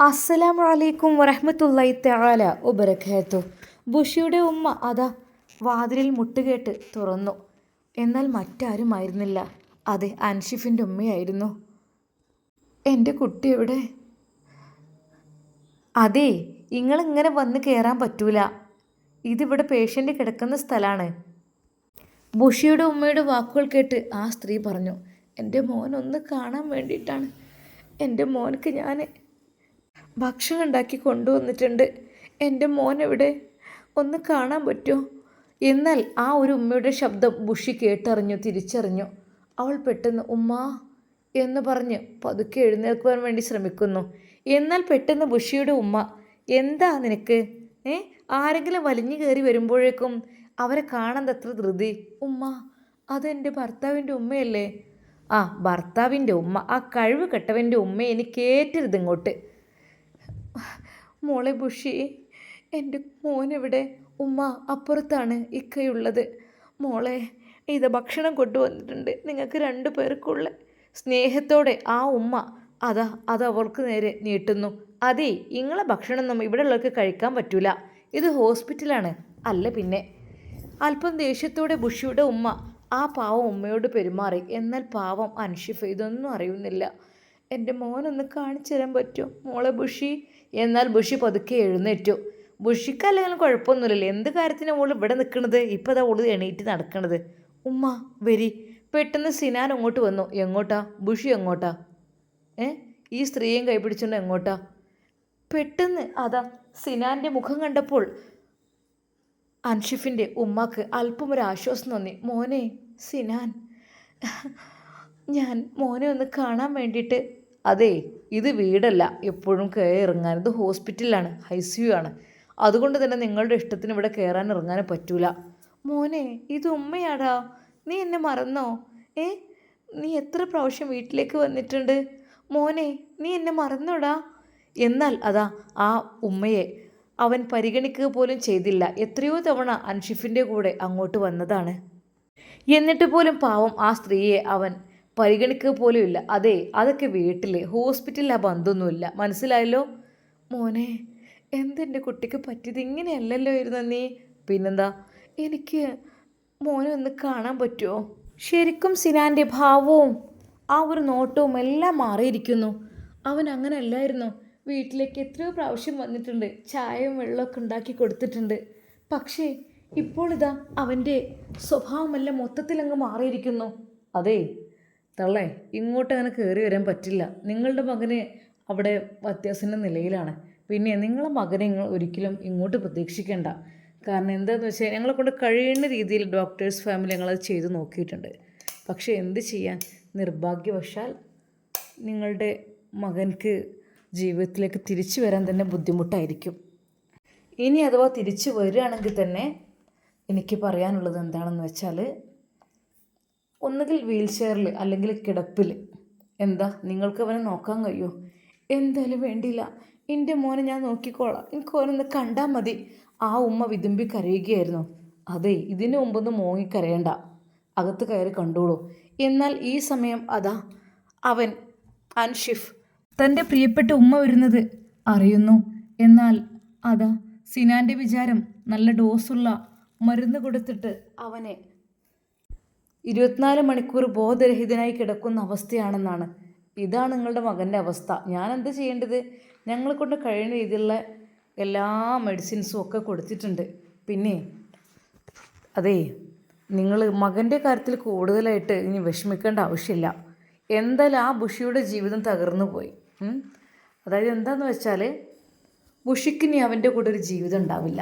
അസ്സലാമു അലൈക്കും വറഹ്മത്തുള്ളാഹി തആല വബറകാത്തു. ബുഷിയുടെ ഉമ്മ അതാ വാതിലിൽ മുട്ടുകേട്ട് തുറന്നു. എന്നാൽ മറ്റാരുമായിരുന്നില്ല, അതെ അൻഷിഫിൻ്റെ ഉമ്മയായിരുന്നു. എൻ്റെ കുട്ടി എവിടെ? അതെ, നിങ്ങളിങ്ങനെ വന്ന് കയറാൻ പറ്റൂല, ഇതിവിടെ പേഷ്യൻ്റ് കിടക്കുന്ന സ്ഥലമാണ്. ബുഷിയുടെ ഉമ്മയുടെ വാക്കുകൾ കേട്ട് ആ സ്ത്രീ പറഞ്ഞു, എൻ്റെ മോനൊന്ന് കാണാൻ വേണ്ടിയിട്ടാണ്. എൻ്റെ മോനക്ക് ഞാൻ ഭക്ഷണം ഉണ്ടാക്കി കൊണ്ടുവന്നിട്ടുണ്ട്. എൻ്റെ മോൻ എവിടെ? ഒന്ന് കാണാൻ പറ്റുമോ? എന്നാൽ ആ ഒരു ഉമ്മയുടെ ശബ്ദം ബുഷി കേട്ടറിഞ്ഞു, തിരിച്ചറിഞ്ഞു. അവൾ പെട്ടെന്ന് ഉമ്മാ എന്ന് പറഞ്ഞ് പതുക്കെ എഴുന്നേൽക്കുവാൻ വേണ്ടി ശ്രമിക്കുന്നു. എന്നാൽ പെട്ടെന്ന് ബുഷിയുടെ ഉമ്മ, എന്താ നിനക്ക്? ആരെങ്കിലും വലിഞ്ഞു കയറി വരുമ്പോഴേക്കും അവരെ കാണാൻ അത്ര ധൃതി? ഉമ്മ, അതെൻ്റെ ഭർത്താവിൻ്റെ ഉമ്മയല്ലേ? ആ, ഭർത്താവിൻ്റെ ഉമ്മ, ആ കഴിവ് കെട്ടവൻ്റെ ഉമ്മ എനിക്ക് ഏറ്റരുത് ഇങ്ങോട്ട്. മോളെ ബുഷി, എൻ്റെ മോനെവിടെ? ഉമ്മ, അപ്പുറത്താണ് ഇക്കയുള്ളത്. മോളെ, ഇത് ഭക്ഷണം കൊണ്ടുവന്നിട്ടുണ്ട് നിങ്ങൾക്ക് 2 പേർക്കുള്ള. സ്നേഹത്തോടെ ആ ഉമ്മ അത് അവൾക്ക് നേരെ നീട്ടുന്നു. അതെ, ഇങ്ങളെ ഭക്ഷണമൊന്നും ഇവിടെ ഉള്ളവർക്ക് കഴിക്കാൻ പറ്റൂല, ഇത് ഹോസ്പിറ്റലാണ്. അല്ല പിന്നെ. അല്പം ദേഷ്യത്തോടെ ബുഷിയുടെ ഉമ്മ ആ പാവം ഉമ്മയോട് പെരുമാറി. എന്നാൽ പാവം അൻഷിഫ ഇതൊന്നും അറിയുന്നില്ല. എൻ്റെ മോനൊന്ന് കാണിച്ചു തരാൻ പറ്റുമോ മോളെ ബുഷി? എന്നാൽ ബുഷി പതുക്കെ എഴുന്നേറ്റു. ബുഷിക്ക് അല്ലെങ്കിലും കുഴപ്പമൊന്നുമില്ലല്ലോ, എന്ത് കാര്യത്തിനാണ് ഓൾ ഇവിടെ നിൽക്കുന്നത്? ഇപ്പോൾ അതാ ഓള് എണീറ്റ് നടക്കണത്. ഉമ്മ വരി. പെട്ടെന്ന് സിനാൻ അങ്ങോട്ട് വന്നു. എങ്ങോട്ടാ ബുഷി? എങ്ങോട്ടാ? ഈ സ്ത്രീയും കൈപിടിച്ചുകൊണ്ട് എങ്ങോട്ടാ? പെട്ടെന്ന് അതാ സിനാൻ്റെ മുഖം കണ്ടപ്പോൾ അൻഷിഫിൻ്റെ ഉമ്മാക്ക് അല്പം ഒരു ആശ്വാസം തോന്നി. മോനെ സിനാൻ, ഞാൻ മോനെ ഒന്ന് കാണാൻ വേണ്ടിയിട്ട്. അതെ, ഇത് വീടല്ല എപ്പോഴും കയറി ഇറങ്ങാൻ, ഇത് ഹോസ്പിറ്റലാണ്, ICU ആണ്. അതുകൊണ്ട് തന്നെ നിങ്ങളുടെ ഇഷ്ടത്തിന് ഇവിടെ കയറാൻ ഇറങ്ങാനും പറ്റൂല. മോനെ, ഇത് ഉമ്മയാടാ, നീ എന്നെ മറന്നോ? നീ എത്ര പ്രാവശ്യം വീട്ടിലേക്ക് വന്നിട്ടുണ്ട് മോനെ, നീ എന്നെ മറന്നോടാ? എന്നാൽ അതാ ആ ഉമ്മയെ അവൻ പരിഗണിക്കുക പോലും ചെയ്തില്ല. എത്രയോ തവണ അൻഷിഫിൻ്റെ കൂടെ അങ്ങോട്ട് വന്നതാണ്. എന്നിട്ട് പോലും പാവം ആ സ്ത്രീയെ അവൻ പരിഗണിക്കുക പോലും ഇല്ല. അതെ, അതൊക്കെ വീട്ടിൽ, ഹോസ്പിറ്റലിൽ ആ ബന്ധമൊന്നുമില്ല, മനസ്സിലായല്ലോ? മോനെ, എന്തെൻ്റെ കുട്ടിക്ക് പറ്റിയത്? ഇങ്ങനെയല്ലല്ലോ ഇരുന്ന നീ. പിന്നെന്താ, എനിക്ക് മോനെ ഒന്ന് കാണാൻ പറ്റുമോ? ശരിക്കും സിനാൻ്റെ ഭാവവും ആ ഒരു നോട്ടവും എല്ലാം മാറിയിരിക്കുന്നു. അവൻ അങ്ങനെ അല്ലായിരുന്നു. വീട്ടിലേക്ക് എത്രയോ പ്രാവശ്യം വന്നിട്ടുണ്ട്, ചായയും വെള്ളമൊക്കെ ഉണ്ടാക്കി കൊടുത്തിട്ടുണ്ട്. പക്ഷേ ഇപ്പോൾ ഇതാ അവൻ്റെ സ്വഭാവമെല്ലാം മൊത്തത്തിലങ്ങ് മാറിയിരിക്കുന്നു. അതെ തള്ളേ, ഇങ്ങോട്ട് അങ്ങനെ കയറി വരാൻ പറ്റില്ല. നിങ്ങളുടെ മകന് അവിടെ അത്യാവശ്യ നിലയിലാണ്. പിന്നെ നിങ്ങളെ മകനെ ഒരിക്കലും ഇങ്ങോട്ട് പ്രതീക്ഷിക്കേണ്ട. കാരണം എന്താണെന്ന് വെച്ചാൽ ഞങ്ങളെ കൊണ്ട് കഴിയുന്ന രീതിയിൽ ഡോക്ടേഴ്സ് ഫാമിലി ഞങ്ങളത് ചെയ്ത് നോക്കിയിട്ടുണ്ട്. പക്ഷേ എന്ത് ചെയ്യാൻ, നിർഭാഗ്യവശാൽ നിങ്ങളുടെ മകൻക്ക് ജീവിതത്തിലേക്ക് തിരിച്ചു വരാൻ തന്നെ ബുദ്ധിമുട്ടായിരിക്കും. ഇനി അഥവാ തിരിച്ചു വരികയാണെങ്കിൽ തന്നെ എനിക്ക് പറയാനുള്ളത് എന്താണെന്ന് വെച്ചാൽ, ഒന്നുകിൽ വീൽ ചെയറിൽ അല്ലെങ്കിൽ കിടപ്പിൽ. എന്താ, നിങ്ങൾക്ക് അവനെ നോക്കാൻ കഴിയുമോ? എന്തായാലും വേണ്ടിയില്ല, എൻ്റെ മോനെ ഞാൻ നോക്കിക്കോളാം, എനിക്ക് ഓനൊന്ന് കണ്ടാൽ മതി. ആ ഉമ്മ വിതുമ്പി കരയുകയായിരുന്നു. അതെ, ഇതിനു മുമ്പൊന്ന് മോങ്ങിക്കരയണ്ട, അകത്ത് കയറി കണ്ടോളൂ. എന്നാൽ ഈ സമയം അതാ അവൻ അൻഷിഫ് തൻ്റെ പ്രിയപ്പെട്ട ഉമ്മ വരുന്നത് അറിയുന്നു. എന്നാൽ അതാ സിനാൻ്റെ വിചാരം നല്ല ഡോസുള്ള മരുന്ന് കൊടുത്തിട്ട് അവനെ 24 മണിക്കൂർ ബോധരഹിതനായി കിടക്കുന്ന അവസ്ഥയാണെന്നാണ്. ഇതാണ് നിങ്ങളുടെ മകൻ്റെ അവസ്ഥ. ഞാൻ എന്ത് ചെയ്യേണ്ടത്? ഞങ്ങളെ കൊണ്ട് കഴിയുന്ന രീതിയിലുള്ള എല്ലാ മെഡിസിൻസും ഒക്കെ കൊടുത്തിട്ടുണ്ട്. പിന്നെ അതെ, നിങ്ങൾ മകൻ്റെ കാര്യത്തിൽ കൂടുതലായിട്ട് ഇനി വിഷമിക്കേണ്ട ആവശ്യമില്ല. എന്തായാലും ആ ബുഷിയുടെ ജീവിതം തകർന്നു പോയി. അതായത് എന്താണെന്ന് വെച്ചാൽ, ബുഷിക്ക് ഇനി അവൻ്റെ കൂടെ ഒരു ജീവിതം ഉണ്ടാവില്ല.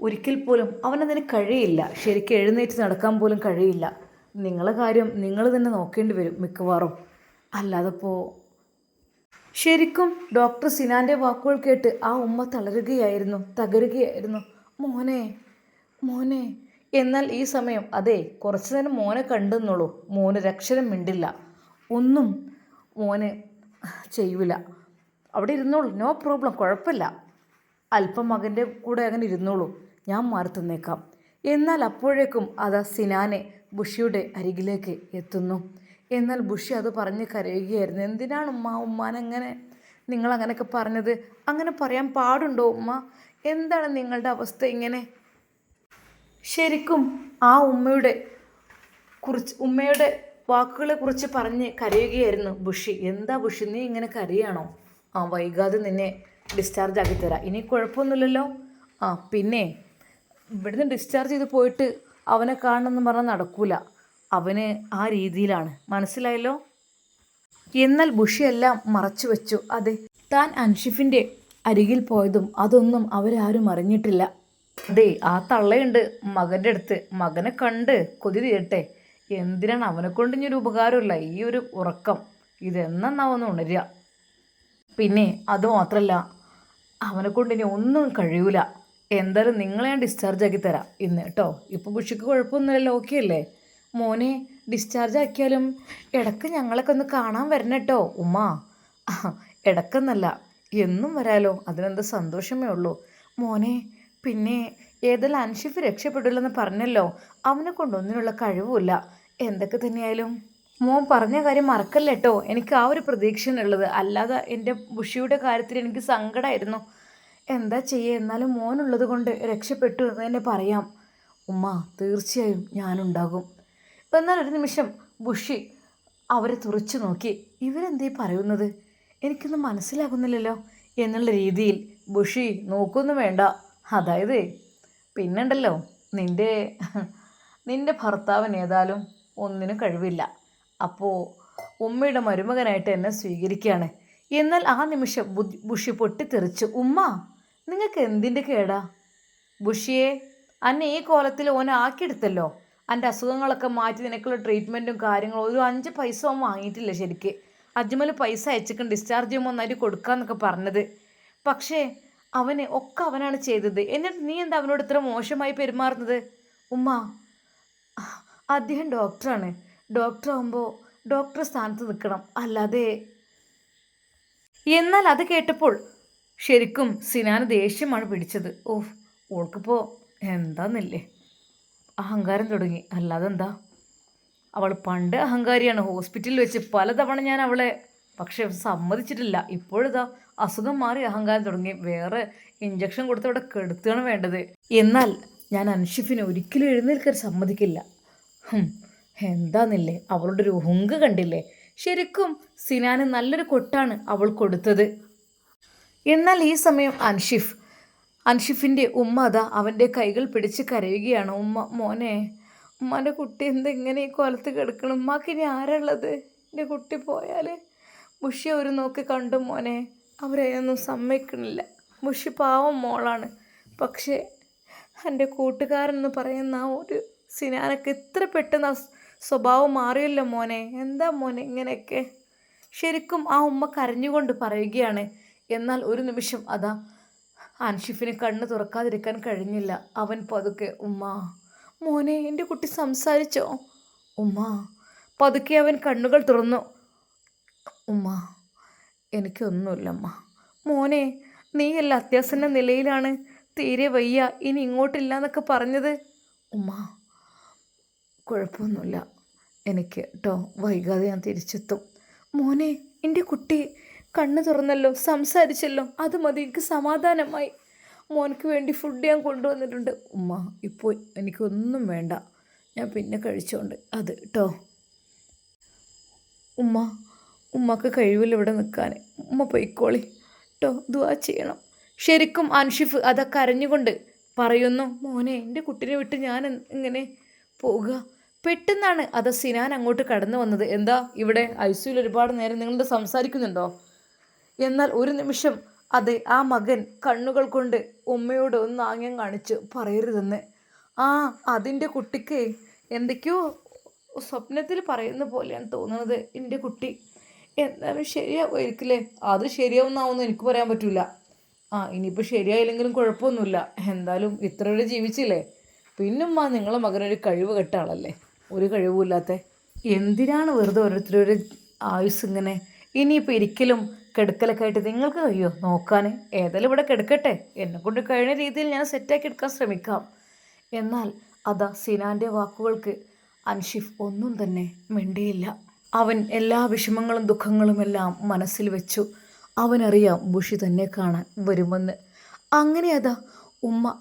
ഒരിക്കൽ പോലും അവനതിന് കഴിയില്ല. ശരിക്കും എഴുന്നേറ്റ് നടക്കാൻ പോലും കഴിയില്ല. നിങ്ങളെ കാര്യം നിങ്ങൾ തന്നെ നോക്കേണ്ടി വരും മിക്കവാറും. അല്ലാതെപ്പോൾ ശരിക്കും ഡോക്ടർ സിനാൻ്റെ വാക്കുകൾ കേട്ട് ആ ഉമ്മ തകരുകയായിരുന്നു. മോനെ മോനെ. എന്നാൽ ഈ സമയം അതെ, കുറച്ച് നേരം മോനെ കണ്ടെന്നുള്ളൂ. മോന് ഒരക്ഷരം മിണ്ടില്ല, ഒന്നും മോന് ചെയ്യൂല. അവിടെ ഇരുന്നോളൂ, നോ പ്രോബ്ലം, കുഴപ്പമില്ല. അല്പം മകൻ്റെ കൂടെ അങ്ങനെ ഇരുന്നോളൂ, ഞാൻ മാറി തന്നേക്കാം. എന്നാൽ അപ്പോഴേക്കും അതാ സിനാനെ ബുഷിയുടെ അരികിലേക്ക് എത്തുന്നു. എന്നാൽ ബുഷി അത് പറഞ്ഞ് കരയുകയായിരുന്നു. എന്തിനാണ് ഉമ്മാനെങ്ങനെ നിങ്ങൾ അങ്ങനെയൊക്കെ പറഞ്ഞത്? അങ്ങനെ പറയാൻ പാടുണ്ടോ ഉമ്മ? എന്താണ് നിങ്ങളുടെ അവസ്ഥ ഇങ്ങനെ? ശരിക്കും ആ ഉമ്മയുടെ വാക്കുകളെ കുറിച്ച് പറഞ്ഞ് കരയുകയായിരുന്നു ബുഷി. എന്താ ബുഷി, നീ ഇങ്ങനെ കരയാണോ? വൈകാതെ നിന്നെ ഡിസ്ചാർജ് ആക്കി തരാം, ഇനി കുഴപ്പമൊന്നുമില്ലല്ലോ. പിന്നെ ഇവിടുന്ന് ഡിസ്ചാർജ് ചെയ്ത് പോയിട്ട് അവനെ കാണണമെന്ന് പറഞ്ഞാൽ നടക്കൂല. അവന് ആ രീതിയിലാണ്, മനസ്സിലായല്ലോ. എന്നാൽ ബുഷിയെല്ലാം മറച്ചു വെച്ചു. അതെ, താൻ അൻഷിഫിൻ്റെ അരികിൽ പോയതും അതൊന്നും അവരാരും അറിഞ്ഞിട്ടില്ല. അതെ, ആ തള്ളയുണ്ട് മകൻ്റെ അടുത്ത്. മകനെ കണ്ട് കൊതി തീരട്ടെ. എന്തിനാണ് അവനെ കൊണ്ട് ഇനി ഒരു ഉപകാരമില്ല ഈ ഒരു ഉറക്കം. ഇതെന്നാവുന്ന ഉണരുക. പിന്നെ അതുമാത്രമല്ല, അവനെ കൊണ്ട് ഇനി ഒന്നും കഴിയൂല. എന്തായാലും നിങ്ങളെ ഞാൻ ഡിസ്ചാർജ് ആക്കി തരാം ഇന്ന് കേട്ടോ. ഇപ്പോൾ ബുഷിക്ക് കുഴപ്പമൊന്നുമില്ലല്ലോ, ഓക്കെ അല്ലേ? മോനെ ഡിസ്ചാർജ് ആക്കിയാലും ഇടയ്ക്ക് ഞങ്ങളൊക്കെ ഒന്ന് കാണാൻ വരണം കേട്ടോ ഉമ്മ. ഇടയ്ക്കെന്നല്ല, എന്നും വരാലോ, അതിനെന്ത് സന്തോഷമേ ഉള്ളൂ മോനെ. പിന്നെ ഏതെല്ലാം അൻഷിഫ് രക്ഷപ്പെടില്ലെന്ന് പറഞ്ഞല്ലോ, അവനെ കൊണ്ടൊന്നിനുള്ള കഴിവുമില്ല. എന്തൊക്കെ തന്നെയായാലും മോൻ പറഞ്ഞ കാര്യം മറക്കല്ലേ കേട്ടോ. എനിക്ക് ആ ഒരു പ്രതീക്ഷയാണുള്ളത്, അല്ലാതെ എൻ്റെ ബുഷിയുടെ കാര്യത്തിൽ എനിക്ക് സങ്കടമായിരുന്നു. എന്താ ചെയ്യുക, എന്നാലും മോനുള്ളത് കൊണ്ട് രക്ഷപ്പെട്ടു എന്ന് തന്നെ പറയാം ഉമ്മ. തീർച്ചയായും ഞാനുണ്ടാകും. എന്നാൽ ഒരു നിമിഷം ബുഷി അവരെ തുറച്ചു നോക്കി. ഇവരെന്തേ പറയുന്നത്, എനിക്കൊന്നും മനസ്സിലാകുന്നില്ലല്ലോ എന്നുള്ള രീതിയിൽ. ബുഷി നോക്കൊന്നും വേണ്ട. അതായത് പിന്നുണ്ടല്ലോ, നിൻ്റെ ഭർത്താവിന് ഏതായാലും ഒന്നിനും കഴിവില്ല. അപ്പോൾ ഉമ്മയുടെ മരുമകനായിട്ട് എന്നെ സ്വീകരിക്കുകയാണ്. എന്നാൽ ആ നിമിഷം ബുഷി പൊട്ടിത്തെറിച്ചു. ഉമ്മ, നിങ്ങൾക്ക് എന്തിൻ്റെ കേടാ? ബുഷിയെ, അന്നെ ഈ കോലത്തിൽ ഓനെ ആക്കിയെടുത്തല്ലോ. എൻ്റെ അസുഖങ്ങളൊക്കെ മാറ്റി നിനക്കുള്ള ട്രീറ്റ്മെൻറ്റും കാര്യങ്ങളും ഒരു 5 പൈസ അവൻ വാങ്ങിയിട്ടില്ല ശരിക്ക്. അജ്മൽ പൈസ അയച്ചിട്ട് ഡിസ്ചാർജ് ചെയ്യുമ്പോൾ ഒന്നായിട്ട് കൊടുക്കാമെന്നൊക്കെ പറഞ്ഞത്. പക്ഷേ അവനാണ് ചെയ്തത്. എന്നിട്ട് നീ എന്താ അവനോട് ഇത്ര മോശമായി പെരുമാറുന്നത്? ഉമ്മ, അദ്ദേഹം ഡോക്ടറാണ്. ഡോക്ടറാകുമ്പോൾ ഡോക്ടർ സ്ഥാനത്ത് നിൽക്കണം, അല്ലാതെ. എന്നാൽ അത് കേട്ടപ്പോൾ ശരിക്കും സിനാന് ദേഷ്യമാണ് പിടിച്ചത്. ഓൾക്കിപ്പോൾ എന്താന്നില്ലേ, അഹങ്കാരം തുടങ്ങി. അല്ലാതെ എന്താ, അവൾ പണ്ട് അഹങ്കാരിയാണ്. ഹോസ്പിറ്റലിൽ വെച്ച് പലതവണ ഞാൻ അവളെ പക്ഷെ സമ്മതിച്ചിട്ടില്ല. ഇപ്പോഴിതാ അസുഖം മാറി അഹങ്കാരം തുടങ്ങി. വേറെ ഇഞ്ചക്ഷൻ കൊടുത്ത് അവിടെ കെടുത്തുകയാണ് വേണ്ടത്. എന്നാൽ ഞാൻ അൻഷിഫിനെ ഒരിക്കലും എഴുന്നേൽക്കാൻ സമ്മതിക്കില്ല. എന്താന്നില്ലേ, അവളുടെ ഒരു ഹുങ്ക് കണ്ടില്ലേ? ശരിക്കും സിനാന് നല്ലൊരു കൊട്ടാണ് അവൾ കൊടുത്തത്. എന്നാൽ ഈ സമയം അൻഷിഫിൻ്റെ ഉമ്മ അതാ അവൻ്റെ കൈകൾ പിടിച്ച് കരയുകയാണ്. മോനെ, ഉമ്മാൻ്റെ കുട്ടി എന്താ ഇങ്ങനെ ഈ കൊലത്ത് കിടക്കണം? ഉമ്മാക്ക് ഇനി ആരുള്ളത്? എൻ്റെ കുട്ടി പോയാൽ. ബുഷി ഒരു നോക്കി കണ്ടു മോനെ, അവരെയൊന്നും സമ്മതിക്കണില്ല. ബുഷി പാവം മോളാണ്. പക്ഷേ എൻ്റെ കൂട്ടുകാരെന്ന് പറയുന്ന ആ ഒരു സിനാനൊക്കെ ഇത്ര പെട്ടെന്ന് സ്വഭാവം മാറിയല്ലോ മോനെ. എന്താ മോനെ ഇങ്ങനെയൊക്കെ? ശരിക്കും ആ ഉമ്മ കരഞ്ഞുകൊണ്ട് പറയുകയാണ്. എന്നാൽ ഒരു നിമിഷം അതാ അൻഷിഫിന് കണ്ണ് തുറക്കാതിരിക്കാൻ കഴിഞ്ഞില്ല. അവൻ പതുക്കെ, ഉമ്മ, മോനെ എൻ്റെ കുട്ടി സംസാരിച്ചോ? ഉമ്മ. പതുക്കെ അവൻ കണ്ണുകൾ തുറന്നു. ഉമ്മ, എനിക്കൊന്നുമില്ലമ്മ. മോനെ, നീയല്ല അത്യാസന്ന നിലയിലാണ്, തീരെ വയ്യ, ഇനി ഇങ്ങോട്ടില്ല എന്നൊക്കെ പറഞ്ഞത്. ഉമ്മ, കുഴപ്പമൊന്നുമില്ല എനിക്ക് കേട്ടോ, വൈകാതെ ഞാൻ തിരിച്ചെത്തും. മോനെ, എൻ്റെ കുട്ടി കണ്ണ് തുറന്നല്ലോ, സംസാരിച്ചല്ലോ, അത് മതി, എനിക്ക് സമാധാനമായി. മോനക്ക് വേണ്ടി ഫുഡ് ഞാൻ കൊണ്ടുവന്നിട്ടുണ്ട്. ഉമ്മ, ഇപ്പോൾ എനിക്കൊന്നും വേണ്ട, ഞാൻ പിന്നെ കഴിച്ചോണ്ട് അത് കേട്ടോ. ഉമ്മക്ക് കഴിവില്ല ഇവിടെ നിൽക്കാൻ. ഉമ്മ പൊയ്ക്കോളി കേട്ടോ, ദുആ ചെയ്യണം. ശരിക്കും അൻഷിഫ് അതൊക്കെ അറിഞ്ഞുകൊണ്ട് പറയുന്നു. മോനെ, എൻ്റെ കുട്ടീനെ വിട്ട് ഞാൻ ഇങ്ങനെ പോകുക? പെട്ടെന്നാണ് അത് സിനാൻ അങ്ങോട്ട് കടന്നു വന്നത്. എന്താ ഇവിടെ ഐസിയുയിൽ ഒരുപാട് നേരം നിങ്ങളെന്താ സംസാരിക്കുന്നുണ്ടോ? എന്നാൽ ഒരു നിമിഷം അതെ, ആ മകൻ കണ്ണുകൾ കൊണ്ട് ഉമ്മയോട് ഒന്ന് ആംഗ്യം കാണിച്ചു, പറയരുതെന്ന്. അതിൻ്റെ കുട്ടിക്ക് എന്തൊക്കെയോ സ്വപ്നത്തിൽ പറയുന്ന പോലെയാണ് തോന്നുന്നത്. എൻ്റെ കുട്ടി എന്തായാലും ശരിയാവുമായിരിക്കില്ലേ? അത് ശരിയാവുന്നാവുമെന്ന് എനിക്ക് പറയാൻ പറ്റില്ല. ഇനിയിപ്പോൾ ശരിയായില്ലെങ്കിലും കുഴപ്പമൊന്നുമില്ല. എന്തായാലും ഇത്ര വരെ ജീവിച്ചില്ലേ. പിന്നുമ്മ, നിങ്ങളെ മകനൊരു കഴിവ് കെട്ട ആളല്ലേ, ഒരു കഴിവുമില്ലാത്ത. എന്തിനാണ് വെറുതെ ഓരോരുത്തരൊരു ആയുസ് ഇങ്ങനെ? ഇനിയിപ്പോൾ ഇരിക്കലും കിടക്കലൊക്കെ ആയിട്ട് നിങ്ങൾക്ക് കഴിയോ നോക്കാൻ? ഏതായാലും ഇവിടെ കിടക്കട്ടെ, എന്നെക്കൊണ്ട് കഴിയുന്ന രീതിയിൽ ഞാൻ സെറ്റാക്കി എടുക്കാൻ ശ്രമിക്കാം. എന്നാൽ അതാ സിനാൻ്റെ വാക്കുകൾക്ക് അൻഷിഫ് ഒന്നും തന്നെ മിണ്ടിയില്ല. അവൻ എല്ലാ വിഷമങ്ങളും ദുഃഖങ്ങളും എല്ലാം മനസ്സിൽ വെച്ചു. അവനറിയാം ബുഷി തന്നെ കാണാൻ വരുമെന്ന്. അങ്ങനെ അതാ ഉമ്മ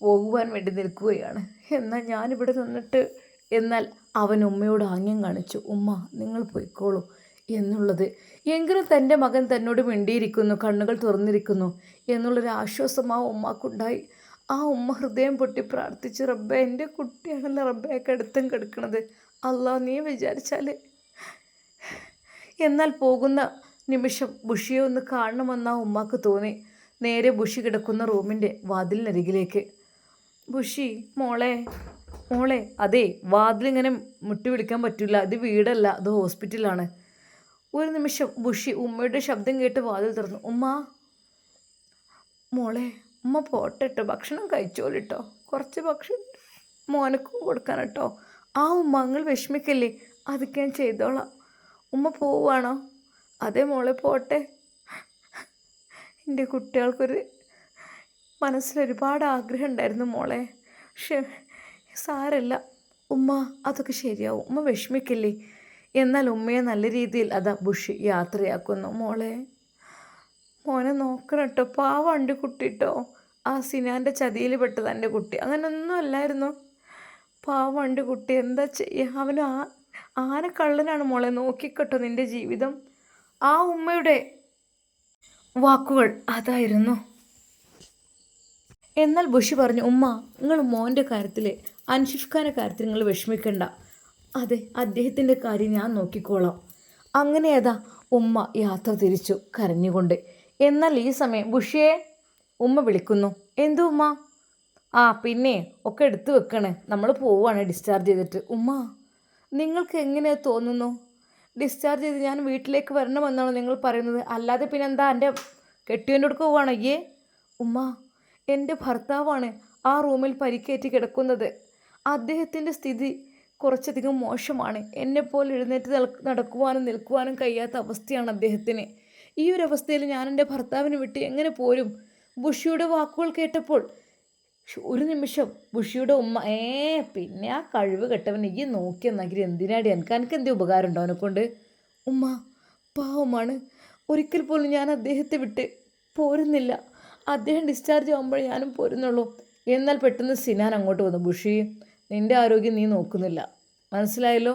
പോകുവാൻ വേണ്ടി നിൽക്കുകയാണ്. എന്നാൽ ഞാനിവിടെ നിന്നിട്ട്, എന്നാൽ അവൻ ഉമ്മയോട് ആംഗ്യം കാണിച്ചു. ഉമ്മ നിങ്ങൾ പോയിക്കോളൂ എന്നുള്ളത്. എങ്കിലും തൻ്റെ മകൻ തന്നോട് മിണ്ടിയിരിക്കുന്നു, കണ്ണുകൾ തുറന്നിരിക്കുന്നു എന്നുള്ളൊരു ആശ്വാസം ആ ഉമ്മക്കുണ്ടായി. ആ ഉമ്മ ഹൃദയം പൊട്ടി പ്രാർത്ഥിച്ചു, റബ്ബേ എൻ്റെ കുട്ടിയാണല്ലോ റബ്ബേ കിടത്തും കിടക്കണത്, അല്ലാ നീ വിചാരിച്ചാൽ. എന്നാൽ പോകുന്ന നിമിഷം ബുഷിയെ ഒന്ന് കാണണമെന്ന് ആ ഉമ്മാക്ക് തോന്നി. നേരെ ബുഷി കിടക്കുന്ന റൂമിൻ്റെ വാതിലിനരികിലേക്ക്. ബുഷി മോളെ, മോളെ. അതെ, വാതിലിങ്ങനെ മുട്ടി വിളിക്കാൻ പറ്റില്ല, ഇത് വീടല്ല, ഇത് ഹോസ്പിറ്റലാണ്. ഒരു നിമിഷം ബുഷി ഉമ്മയുടെ ശബ്ദം കേട്ട് വാതിൽ തുറന്നു. ഉമ്മ, മോളെ, ഉമ്മ പോട്ടെ കേട്ടോ, ഭക്ഷണം കഴിച്ചോളിട്ടോ, കുറച്ച് ഭക്ഷണം മോനക്കും കൊടുക്കാൻ കേട്ടോ. ആ ഉമ്മ നിങ്ങൾ വിഷമിക്കല്ലേ, അതൊക്കെ ഞാൻ ചെയ്തോളാം. ഉമ്മ പോവുകയാണോ? അതെ മോളെ, പോട്ടെ. എൻ്റെ കുട്ടികൾക്കൊരു മനസ്സിലൊരുപാട് ആഗ്രഹം ഉണ്ടായിരുന്നു മോളെ, പക്ഷേ സാരല്ല ഉമ്മ, അതൊക്കെ ശരിയാവും, ഉമ്മ വിഷമിക്കില്ലേ. എന്നാൽ ഉമ്മയെ നല്ല രീതിയിൽ അതാ ബുഷി യാത്രയാക്കുന്നു. മോളെ, മോനെ നോക്കണം കേട്ടോ, പാവണ്ട് കുട്ടിട്ടോ. ആ സിനാൻ്റെ ചതിയിൽ പെട്ടത് എൻ്റെ കുട്ടി, അങ്ങനെയൊന്നും അല്ലായിരുന്നു. പാവണ്ട് കുട്ടി, എന്താ ചെയ്യുക, അവന് ആനക്കള്ളനാണ് മോളെ, നോക്കിക്കട്ടോ നിൻ്റെ ജീവിതം. ആ ഉമ്മയുടെ വാക്കുകൾ അതായിരുന്നു. എന്നാൽ ബുഷി പറഞ്ഞു, ഉമ്മ നിങ്ങൾ മോൻ്റെ കാര്യത്തിൽ, അൻഷിഫ് ഖാൻ്റെ കാര്യത്തിൽ നിങ്ങൾ വിഷമിക്കണ്ട, അതെ അദ്ദേഹത്തിൻ്റെ കാര്യം ഞാൻ നോക്കിക്കോളാം. അങ്ങനെ അതാ ഉമ്മ യാത്ര തിരിച്ചു കരഞ്ഞുകൊണ്ട്. എന്നാൽ ഈ സമയം ബുഷിയെ ഉമ്മ വിളിക്കുന്നു. എന്തു ഉമ്മ? ആ പിന്നെ ഒക്കെ എടുത്തു വെക്കണേ, നമ്മൾ പോവുകയാണ് ഡിസ്ചാർജ് ചെയ്തിട്ട്. ഉമ്മ നിങ്ങൾക്ക് എങ്ങനെ തോന്നുന്നു? ഡിസ്ചാർജ് ചെയ്ത് ഞാൻ വീട്ടിലേക്ക് വരണമെന്നാണോ നിങ്ങൾ പറയുന്നത്? അല്ലാതെ പിന്നെ എന്താ എൻ്റെ കെട്ടിയവൻ്റെ അടുക്ക് പോവാണോ? ഉമ്മ, എൻ്റെ ഭർത്താവാണ് ആ റൂമിൽ പരിക്കേറ്റ് കിടക്കുന്നത്. അദ്ദേഹത്തിൻ്റെ സ്ഥിതി കുറച്ചധികം മോശമാണ്. എന്നെപ്പോലെ എഴുന്നേറ്റ് നടക്കുവാനും നിൽക്കുവാനും കഴിയാത്ത അവസ്ഥയാണ് അദ്ദേഹത്തിന്. ഈ ഒരു അവസ്ഥയിൽ ഞാൻ എൻ്റെ ഭർത്താവിനെ വിട്ട് എങ്ങനെ പോരും? ബുഷിയുടെ വാക്കുകൾ കേട്ടപ്പോൾ ഒരു നിമിഷം ബുഷിയുടെ ഉമ്മ, പിന്നെ ആ കഴിവ് കെട്ടവൻ ഈ നോക്കിയെന്നെങ്കിൽ എന്തിനാടി, എനിക്ക് എന്തേ ഉപകാരം ഉണ്ടോ അവനെക്കൊണ്ട്? ഉമ്മ പാവമാണ്, ഒരിക്കൽ പോലും ഞാൻ അദ്ദേഹത്തെ വിട്ട് പോരുന്നില്ല, അദ്ദേഹം ഡിസ്ചാർജ് ആകുമ്പോൾ ഞാനും പോരുന്നുള്ളൂ. എന്നാൽ പെട്ടെന്ന് സിനാൻ അങ്ങോട്ട് വന്നു. ബുഷി, നിൻ്റെ ആരോഗ്യം നീ നോക്കുന്നില്ല, മനസ്സിലായല്ലോ?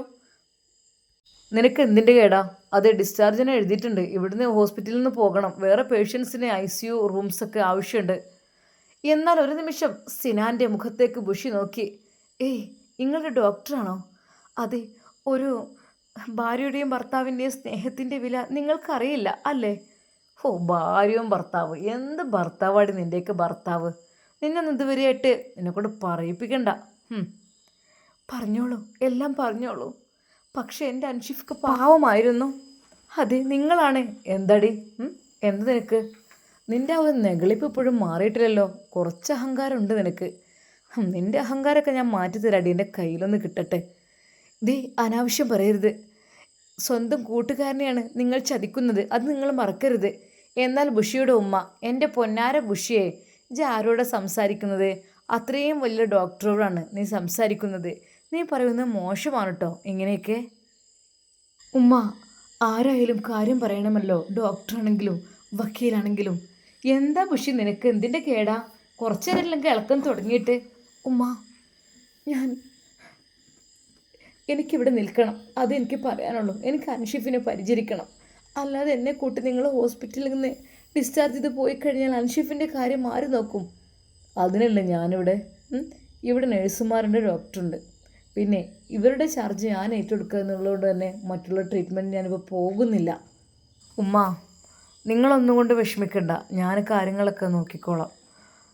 നിനക്ക് എന്തിൻ്റെ കേടാ? അതെ, ഡിസ്ചാർജിനെ എഴുതിയിട്ടുണ്ട്, ഇവിടുന്ന് ഹോസ്പിറ്റലിൽ നിന്ന് പോകണം, വേറെ പേഷ്യൻസിന് ICU റൂംസൊക്കെ ആവശ്യമുണ്ട്. എന്നാൽ ഒരു നിമിഷം സിനാൻ്റെ മുഖത്തേക്ക് ബുഷി നോക്കി. നിങ്ങളുടെ ഡോക്ടറാണോ? അതെ, ഒരു ഭാര്യയുടെയും ഭർത്താവിൻ്റെയും സ്നേഹത്തിൻ്റെ വില നിങ്ങൾക്കറിയില്ല അല്ലേ? ഭാര്യയും ഭർത്താവ്, എന്ത് ഭർത്താവാടി നിൻ്റെയൊക്കെ ഭർത്താവ്? നിന്നൊന്നും ഇതുവരെയായിട്ട് എന്നെക്കൊണ്ട് പറയിപ്പിക്കണ്ട. പറഞ്ഞോളൂ, എല്ലാം പറഞ്ഞോളൂ. പക്ഷേ എൻ്റെ അൻഷിഫ്ക്ക് പാവമായിരുന്നു. അതെ, നിങ്ങളാണ്. എന്താടി, എന്ത് നിനക്ക്? നിൻ്റെ ആ ഒരു നെകളിപ്പ് ഇപ്പോഴും മാറിയിട്ടില്ലല്ലോ, കുറച്ച് അഹങ്കാരമുണ്ട് നിനക്ക്. നിൻ്റെ അഹങ്കാരമൊക്കെ ഞാൻ മാറ്റിത്തരാടി, എൻ്റെ കയ്യിലൊന്ന് കിട്ടട്ടെ. അനാവശ്യം പറയരുത്. സ്വന്തം കൂട്ടുകാരനെയാണ് നിങ്ങൾ ചതിക്കുന്നത്, അത് നിങ്ങൾ മറക്കരുത്. എന്നാൽ ബുഷിയുടെ ഉമ്മ, എൻ്റെ പൊന്നാര ബുഷിയെ, ആരോടെ സംസാരിക്കുന്നത്? അത്രയും വലിയ ഡോക്ടറോടാണ് നീ സംസാരിക്കുന്നത്. നീ പറയുന്നത് മോശമാണ് കേട്ടോ ഇങ്ങനെയൊക്കെ. ഉമ്മ, ആരായാലും കാര്യം പറയണമല്ലോ, ഡോക്ടറാണെങ്കിലും വക്കീലാണെങ്കിലും. എന്താ ബുഷി നിനക്ക്, എന്തിൻ്റെ കേടാ? കുറച്ചു നേരമില്ലെങ്കിൽ ഇളക്കം തുടങ്ങിയിട്ട്. ഉമ്മ, എനിക്കിവിടെ നിൽക്കണം, അതെനിക്ക് പറയാനുള്ളൂ. എനിക്ക് അൻഷിഫിനെ പരിചരിക്കണം, അല്ലാതെ എന്നെ കൂട്ടി നിങ്ങൾ ഹോസ്പിറ്റലിൽ നിന്ന് ഡിസ്ചാർജ് ചെയ്ത് പോയി കഴിഞ്ഞാൽ അൻഷിഫിൻ്റെ കാര്യം ആര് നോക്കും? അതിനല്ലേ ഞാനിവിടെ. ഇവിടെ നഴ്സുമാരുണ്ട്, ഡോക്ടറുണ്ട്, പിന്നെ ഇവരുടെ ചാർജ് ഞാൻ ഏറ്റെടുക്കുക എന്നുള്ളതുകൊണ്ട് തന്നെ മറ്റുള്ള ട്രീറ്റ്മെൻറ്റ് ഞാനിപ്പോൾ പോകുന്നില്ല. ഉമ്മ, നിങ്ങളൊന്നും കൊണ്ട് വിഷമിക്കണ്ട, ഞാൻ കാര്യങ്ങളൊക്കെ നോക്കിക്കോളാം.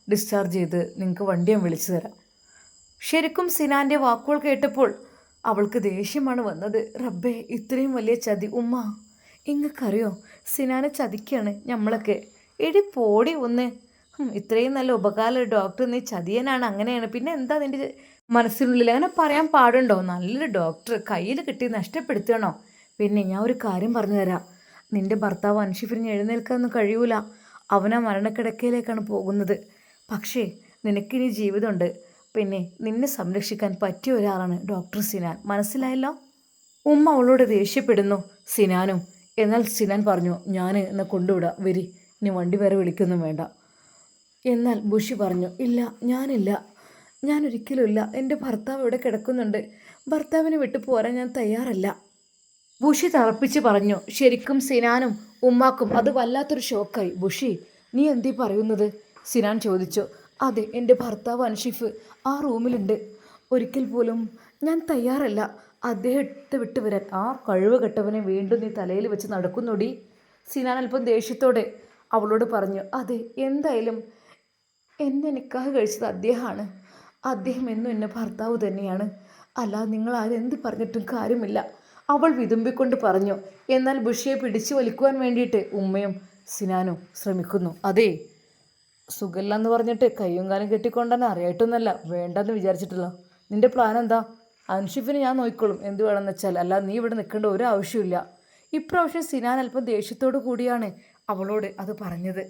ഡിസ്ചാർജ് ചെയ്ത് നിങ്ങൾക്ക് വണ്ടി ഞാൻ വിളിച്ചു തരാം. ശരിക്കും സിനാൻ്റെ വാക്കുകൾ കേട്ടപ്പോൾ അവൾക്ക് ദേഷ്യമാണ് വന്നത്. റബ്ബേ, ഇത്രയും വലിയ ചതി. ഉമ്മ, ഇങ്ങക്കറിയോ, സിനാനെ ചതിക്കാണ് നമ്മളൊക്കെ. എടി പോടി ഒന്ന്, ഇത്രയും നല്ല ഉപകാരം ഡോക്ടർ, നീ ചതിയനാണ്, അങ്ങനെയാണ്. പിന്നെ എന്താ നിൻ്റെ മനസ്സിനുള്ളിൽ? അങ്ങനെ പറയാൻ പാടുണ്ടോ? നല്ലൊരു ഡോക്ടർ കയ്യിൽ കിട്ടി നഷ്ടപ്പെടുത്തണോ? പിന്നെ ഞാൻ ഒരു കാര്യം പറഞ്ഞു തരാം. നിൻ്റെ ഭർത്താവ് അൻഷിഫിന് എഴുന്നേൽക്കാനൊന്നും കഴിയൂല, അവനാ മരണക്കിടക്കയിലേക്കാണ് പോകുന്നത്. പക്ഷേ നിനക്കിനി ജീവിതമുണ്ട്. പിന്നെ നിന്നെ സംരക്ഷിക്കാൻ പറ്റിയ ഒരാളാണ് ഡോക്ടർ സിനാൻ, മനസ്സിലായല്ലോ? ഉമ്മ അവളോട് ദേഷ്യപ്പെടുന്നു. സിനാനും എന്നാൽ സിനാൻ പറഞ്ഞു, ഞാൻ എന്നെ കൊണ്ടുവിടാം, വരി, ഇനി വണ്ടി വേറെ വിളിക്കൊന്നും വേണ്ട. എന്നാൽ ബുഷി പറഞ്ഞു, ഇല്ല, ഞാനില്ല, ഞാനൊരിക്കലുമില്ല. എൻ്റെ ഭർത്താവ് ഇവിടെ കിടക്കുന്നുണ്ട്. ഭർത്താവിനെ വിട്ടു പോരാൻ ഞാൻ തയ്യാറല്ല. ബുഷി തറപ്പിച്ച് പറഞ്ഞു. ശരിക്കും സിനാനും ഉമ്മാക്കും അത് വല്ലാത്തൊരു ഷോക്കായി. ബുഷി, നീ എന്തീ പറയുന്നത്? സിനാൻ ചോദിച്ചു. അതെ, എൻ്റെ ഭർത്താവ് അൻഷിഫ് ആ റൂമിലുണ്ട്. ഒരിക്കൽ പോലും ഞാൻ തയ്യാറല്ല അദ്ദേഹത്തെ വിട്ടു വരാൻ. ആ കഴിവ് കെട്ടവനെ വീണ്ടും നീ തലയിൽ വെച്ച് നടക്കുന്നൊടി. സിനാൻ അല്പം ദേഷ്യത്തോടെ അവളോട് പറഞ്ഞു. അതെ, എന്തായാലും എന്നെ നിക്കാഹ് കഴിച്ചത് അദ്ദേഹമാണ്. അദ്ദേഹം എന്നും എൻ്റെ ഭർത്താവ് തന്നെയാണ്. അല്ലാതെ നിങ്ങൾ ആരെന്ത് പറഞ്ഞിട്ടും കാര്യമില്ല, അവൾ വിതുമ്പിക്കൊണ്ട് പറഞ്ഞു. എന്നാൽ ബുഷിയെ പിടിച്ചു വലിക്കുവാൻ വേണ്ടിയിട്ട് ഉമ്മയും സിനാനും ശ്രമിക്കുന്നു. അതെ, സുഖമില്ല എന്ന് പറഞ്ഞിട്ട് കയ്യും കാലം കെട്ടിക്കൊണ്ടെന്നെ അറിയായിട്ടൊന്നല്ല, വേണ്ടെന്ന് വിചാരിച്ചിട്ടില്ല. നിൻ്റെ പ്ലാൻ എന്താ? അൻഷിഫിന് ഞാൻ നോക്കിക്കോളും, എന്ത് വേണമെന്ന് വെച്ചാൽ, അല്ല നീ ഇവിടെ നിൽക്കേണ്ട ഒരു ആവശ്യമില്ല. ഇപ്രാവശ്യം സിനാൻ അല്പം ദേഷ്യത്തോടു കൂടിയാണ് അവളോട് അത് പറഞ്ഞത്.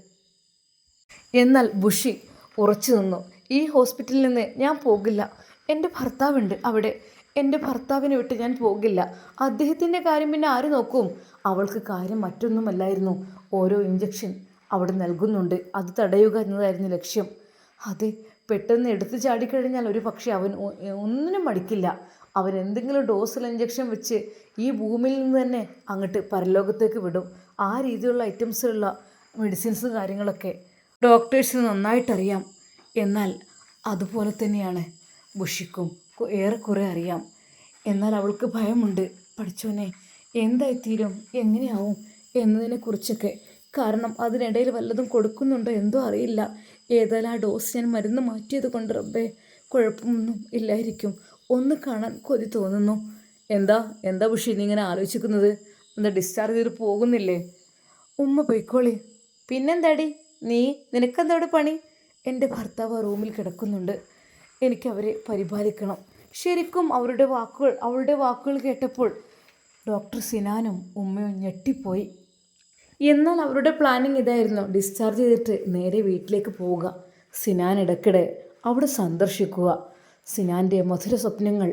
എന്നാൽ ബുഷി ഉറച്ചു നിന്നു. ഈ ഹോസ്പിറ്റലിൽ നിന്ന് ഞാൻ പോകില്ല. എൻ്റെ ഭർത്താവുണ്ട് അവിടെ. എൻ്റെ ഭർത്താവിനെ വിട്ട് ഞാൻ പോകില്ല. അദ്ദേഹത്തിൻ്റെ കാര്യം പിന്നെ ആര് നോക്കും? അവൾക്ക് കാര്യം മറ്റൊന്നുമല്ലായിരുന്നു. ഓരോ ഇഞ്ചക്ഷൻ അവിടെ നൽകുന്നുണ്ട്, അത് തടയുക എന്നതായിരുന്നു ലക്ഷ്യം. അതെ, പെട്ടെന്ന് എടുത്തു ചാടിക്കഴിഞ്ഞാൽ ഒരു പക്ഷേ അവൻ ഒന്നിനും മടിക്കില്ല. അവൻ എന്തെങ്കിലും ഡോസിൽ ഇഞ്ചക്ഷൻ വെച്ച് ഈ ഭൂമിയിൽ നിന്ന് തന്നെ അങ്ങോട്ട് പരലോകത്തേക്ക് വിടും. ആ രീതിയിലുള്ള ഐറ്റംസിലുള്ള മെഡിസിൻസും കാര്യങ്ങളൊക്കെ ഡോക്ടേഴ്സിന് നന്നായിട്ടറിയാം. എന്നാൽ അതുപോലെ തന്നെയാണ് ബുഷിക്കും ഏറെക്കുറെ അറിയാം. എന്നാൽ അവൾക്ക് ഭയമുണ്ട്. പഠിച്ചോനെ, എന്തായിത്തീരും, എങ്ങനെയാവും എന്നതിനെക്കുറിച്ചൊക്കെ. കാരണം അതിനിടയിൽ വല്ലതും കൊടുക്കുന്നുണ്ടോ എന്തോ അറിയില്ല. ഏതായാലും ആ ഡോസ് ഞാൻ മരുന്ന് മാറ്റിയത് കൊണ്ട് റബ്ബേ കുഴപ്പമൊന്നും ഇല്ലായിരിക്കും. ഒന്ന് കാണാൻ കൊതി തോന്നുന്നു. എന്താ എന്താ ബുഷി നീ ഇങ്ങനെ ആലോചിക്കുന്നത്? എന്താ ഡിസ്ചാർജ് ചെയ്ത് പോകുന്നില്ലേ? ഉമ്മ പൊയ്ക്കോളി. പിന്നെന്താടി നിനക്കെന്തോടെ പണി? എൻ്റെ ഭർത്താവ് ആ റൂമിൽ കിടക്കുന്നുണ്ട്. എനിക്കവരെ പരിപാലിക്കണം. ശരിക്കും അവളുടെ വാക്കുകൾ കേട്ടപ്പോൾ ഡോക്ടർ സിനാനും ഉമ്മയും ഞെട്ടിപ്പോയി. എന്നാൽ അവരുടെ പ്ലാനിങ് ഇതായിരുന്നു, ഡിസ്ചാർജ് ചെയ്തിട്ട് നേരെ വീട്ടിലേക്ക് പോവുക, സിനാൻ ഇടയ്ക്കിടെ അവിടെ സന്ദർശിക്കുക. സിനാൻ്റെ മധുര സ്വപ്നങ്ങൾ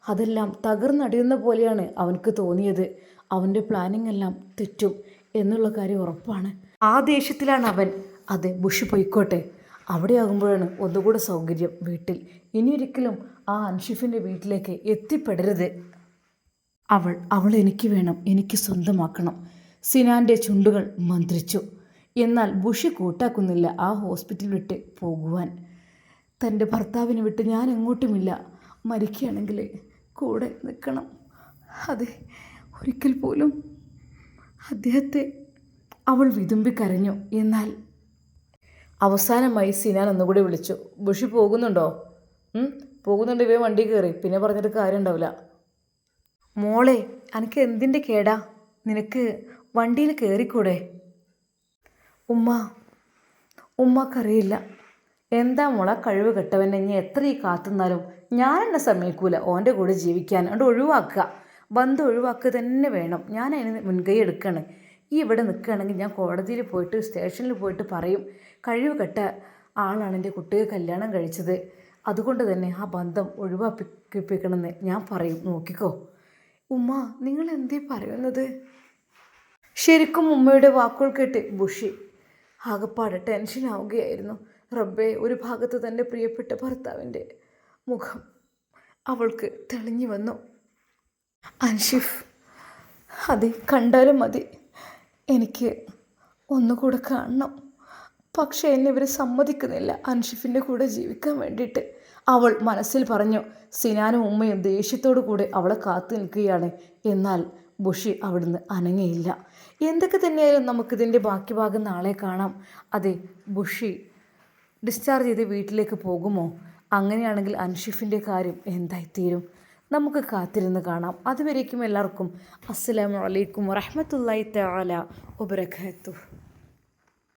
അതെല്ലാം തകർന്നടിയുന്ന പോലെയാണ് അവനക്ക് തോന്നിയത്. അവൻ്റെ പ്ലാനിങ് എല്ലാം തെറ്റും എന്നുള്ള കാര്യം ഉറപ്പാണ്. ആ ദേഷ്യത്തിലാണ് അവൻ. അതെ, ബുഷ് പൊയ്ക്കോട്ടെ, അവിടെയാകുമ്പോഴാണ് ഒന്നുകൂടെ സൗകര്യം വീട്ടിൽ. ഇനിയൊരിക്കലും ആ അൻഷിഫിൻ്റെ വീട്ടിലേക്ക് എത്തിപ്പെടരുത്. അവൾ എനിക്ക് വേണം, എനിക്ക് സ്വന്തമാക്കണം. സിനാൻ്റെ ചുണ്ടുകൾ മന്ത്രിച്ചു. എന്നാൽ ബുഷി കൂട്ടാക്കുന്നില്ല ആ ഹോസ്പിറ്റൽ വിട്ട് പോകുവാൻ. തൻ്റെ ഭർത്താവിനെ വിട്ട് ഞാൻ എങ്ങോട്ടുമില്ല, മരിക്കുകയാണെങ്കിൽ കൂടെ നിൽക്കണം. അതെ, ഒരിക്കൽ പോലും അദ്ദേഹത്തെ അവൾ വിതുമ്പിക്കരഞ്ഞു. എന്നാൽ അവസാനമായി സിനാൻ ഒന്നുകൂടി വിളിച്ചു. ബുഷി പോകുന്നുണ്ടോ? പോകുന്നുണ്ട്, ഇവ വണ്ടി കയറി, പിന്നെ പറഞ്ഞിട്ട് കാര്യം ഉണ്ടാവില്ല. മോളെ, എനിക്ക് എന്തിൻ്റെ കേടാ? നിനക്ക് വണ്ടിയിൽ കയറിക്കൂടെ? ഉമ്മക്കറിയില്ല. എന്താ മോളെ കഴിവ് കെട്ടവനെ ഇനി എത്ര ഈ കാത്തുന്നാലും ഞാൻ എന്നെ സമ്മതിക്കൂല ഓൻ്റെ കൂടെ ജീവിക്കാൻ. അതുകൊണ്ട് ഒഴിവാക്കുക, ബന്ധം ഒഴിവാക്കുക തന്നെ വേണം. ഞാൻ അതിന് മുൻകൈ എടുക്കുകയാണ്. ഈ ഇവിടെ നിൽക്കുകയാണെങ്കിൽ ഞാൻ കോടതിയിൽ പോയിട്ട് സ്റ്റേഷനിൽ പോയിട്ട് പറയും, കഴിവ് കെട്ട ആളാണ് എൻ്റെ കുട്ടിയെ കല്യാണം കഴിച്ചത്, അതുകൊണ്ട് തന്നെ ആ ബന്ധം ഒഴിവാക്കിപ്പിക്കണമെന്ന് ഞാൻ പറയും. നോക്കിക്കോ. ഉമ്മ, നിങ്ങൾ എന്തേ പറയുന്നത്? ശരിക്കും ഉമ്മയുടെ വാക്കുകൾ കേട്ട് ബുഷി ആകപ്പാടെ ടെൻഷനാവുകയായിരുന്നു. റബ്ബേ, ഒരു ഭാഗത്ത് തൻ്റെ പ്രിയപ്പെട്ട ഭർത്താവിൻ്റെ മുഖം അവൾക്ക് തെളിഞ്ഞു വന്നു. അൻഷിഫ്, അതെ, കണ്ടാലും മതി, എനിക്ക് ഒന്നുകൂടെ കാണണം. പക്ഷേ എന്നെ ഇവർ സമ്മതിക്കുന്നില്ല അൻഷിഫിൻ്റെ കൂടെ ജീവിക്കാൻ വേണ്ടിയിട്ട്, അവൾ മനസ്സിൽ പറഞ്ഞു. സിനാനും ഉമ്മയും ദേഷ്യത്തോടു കൂടെ അവളെ കാത്തു നിൽക്കുകയാണ്. എന്നാൽ ബുഷി അവിടുന്ന് അനങ്ങയില്ല. എന്തൊക്കെ തന്നെയായാലും നമുക്കിതിൻ്റെ ബാക്കി ഭാഗം നാളെ കാണാം. അതെ, ബുഷി ഡിസ്ചാർജ് ചെയ്ത് വീട്ടിലേക്ക് പോകുമോ? അങ്ങനെയാണെങ്കിൽ അൻഷിഫിൻ്റെ കാര്യം എന്തായിത്തീരും? നമുക്ക് കാത്തിരുന്ന് കാണാം. അതുവരേക്കും എല്ലാവർക്കും അസ്സലാമു അലൈക്കും വറഹ്മത്തുള്ളാഹി തആല വബറകാതുഹു.